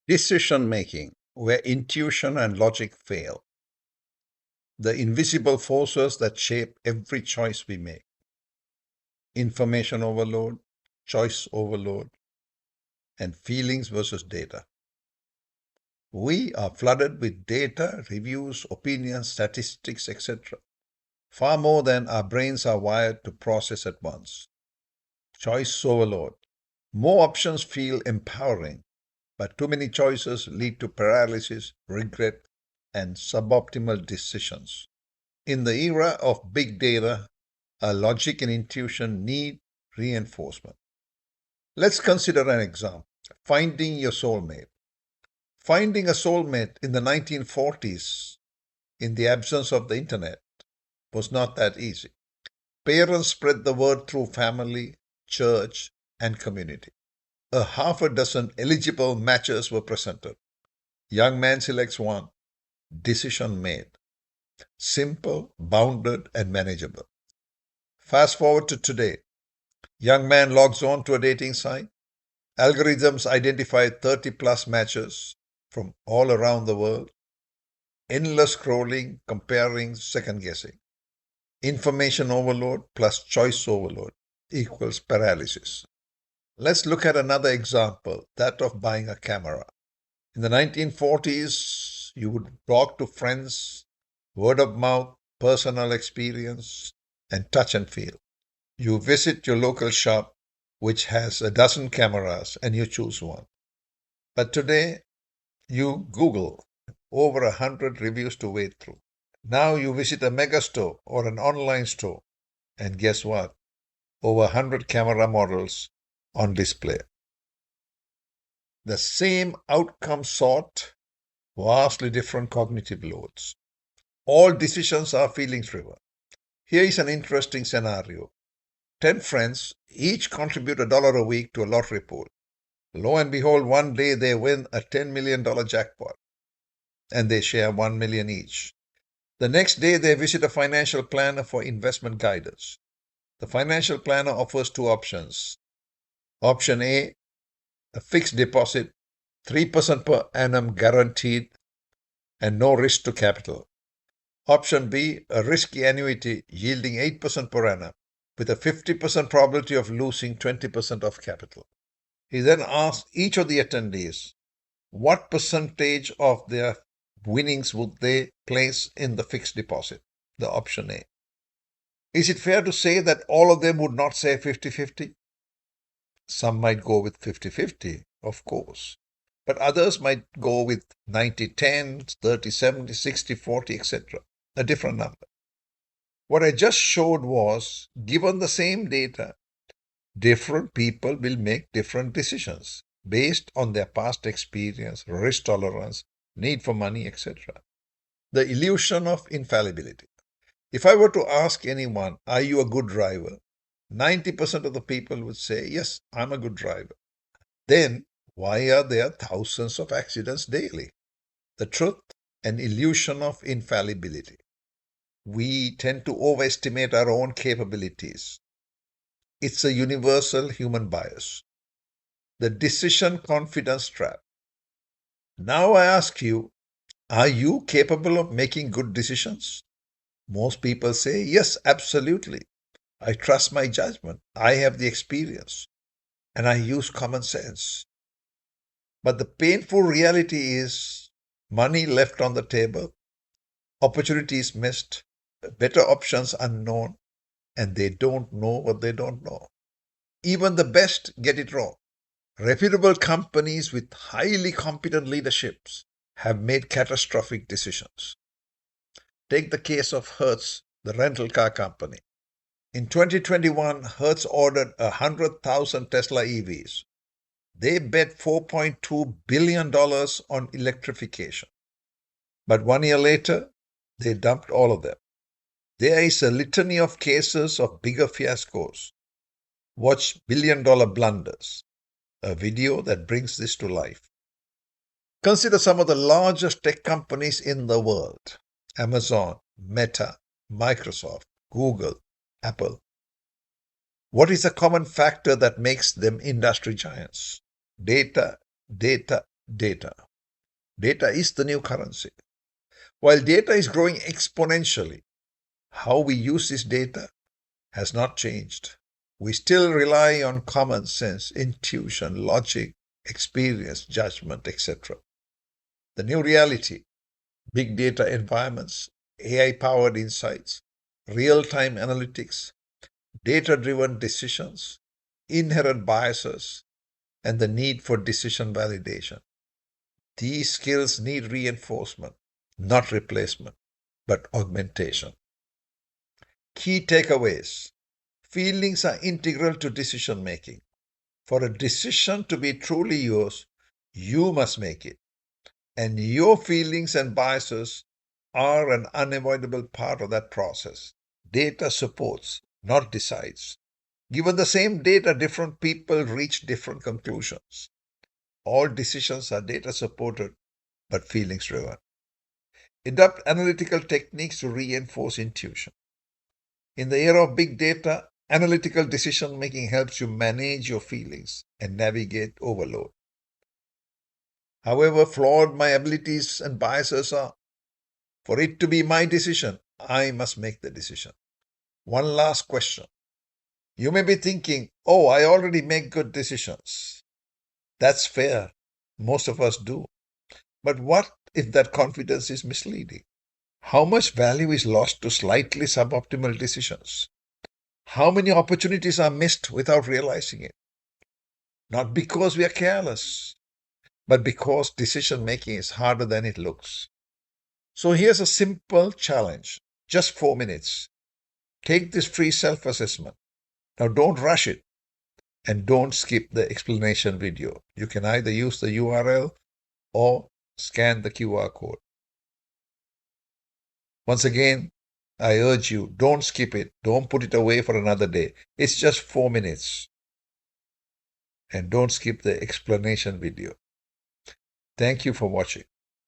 Decision making, where intuition and logic fail. The invisible forces that shape every choice we make. Information overload, choice overload, and feelings versus data. We are flooded with data, reviews, opinions, statistics, etc. Far more than our brains are wired to process at once. Choice overload. More options feel empowering, but too many choices lead to paralysis, regret, and suboptimal decisions. In the era of big data, our logic and intuition need reinforcement. Let's consider an example. Finding your soulmate. Finding a soulmate in the 1940s, in the absence of the internet, was not that easy. Parents spread the word through family, church, and community. A half a dozen eligible matches were presented. Young man selects one. Decision made. Simple, bounded, and manageable. Fast forward to today. Young man logs on to a dating site. Algorithms identify 30 plus matches from all around the world. Endless scrolling, comparing, second guessing. Information overload plus choice overload equals paralysis. Let's look at another example, that of buying a camera. In the 1940s, you would talk to friends, word of mouth, personal experience, and touch and feel. You visit your local shop, which has a dozen cameras, and you choose one. But today, you Google over 100 reviews to wade through. Now you visit a mega store or an online store, and guess what? Over 100 camera models on display. The same outcome sought, vastly different cognitive loads. All decisions are feelings driven. Here is an interesting scenario. 10 friends each contribute $1 a week to a lottery pool. Lo and behold, one day they win a $10 million jackpot and they share $1 million each. The next day they visit a financial planner for investment guidance. The financial planner offers two options. Option A, a fixed deposit, 3% per annum guaranteed and no risk to capital. Option B, a risky annuity yielding 8% per annum with a 50% probability of losing 20% of capital. He then asked each of the attendees what percentage of their winnings would they place in the fixed deposit, the option A. Is it fair to say that all of them would not say 50-50? Some might go with 50-50, of course, but others might go with 90-10, 30-70, 60-40, etc., a different number. What I just showed was, given the same data, different people will make different decisions based on their past experience, risk tolerance, need for money, etc. The illusion of infallibility. If I were to ask anyone, are you a good driver? 90% of the people would say, yes, I'm a good driver. Then, why are there thousands of accidents daily? The truth, an illusion of infallibility. We tend to overestimate our own capabilities. It's a universal human bias. The decision confidence trap. Now I ask you, are you capable of making good decisions? Most people say, yes, absolutely. I trust my judgment. I have the experience. And I use common sense. But the painful reality is money left on the table, opportunities missed, better options unknown, and they don't know what they don't know. Even the best get it wrong. Reputable companies with highly competent leaderships have made catastrophic decisions. Take the case of Hertz, the rental car company. In 2021, Hertz ordered 100,000 Tesla EVs. They bet $4.2 billion on electrification. But 1 year later, they dumped all of them. There is a litany of cases of bigger fiascos. Watch Billion-Dollar Blunders, a video that brings this to life. Consider some of the largest tech companies in the world: Amazon, Meta, Microsoft, Google, Apple. What is the common factor that makes them industry giants? Data, data, Data. Data is the new currency. While data is growing exponentially, how we use this data has not changed. We still rely on common sense, intuition, logic, experience, judgment, etc. The new reality, big data environments, AI-powered insights, real-time analytics, data-driven decisions, inherent biases, and the need for decision validation. These skills need reinforcement, not replacement, but augmentation. Key takeaways. Feelings are integral to decision making. For a decision to be truly yours, you must make it. And your feelings and biases are an unavoidable part of that process. Data supports, not decides. Given the same data, different people reach different conclusions. All decisions are data supported, but feelings driven. Adopt analytical techniques to reinforce intuition. In the era of big data, analytical decision making helps you manage your feelings and navigate overload. However flawed my abilities and biases are, for it to be my decision, I must make the decision. One last question. You may be thinking, oh, I already make good decisions. That's fair. Most of us do. But what if that confidence is misleading? How much value is lost to slightly suboptimal decisions? How many opportunities are missed without realizing it? Not because we are careless, but because decision making is harder than it looks. So here's a simple challenge, just 4 minutes. Take this free self-assessment. Now don't rush it and don't skip the explanation video. You can either use the URL or scan the QR code. Once again, I urge you, don't skip it. Don't put it away for another day. It's just 4 minutes. And don't skip the explanation video. Thank you for watching.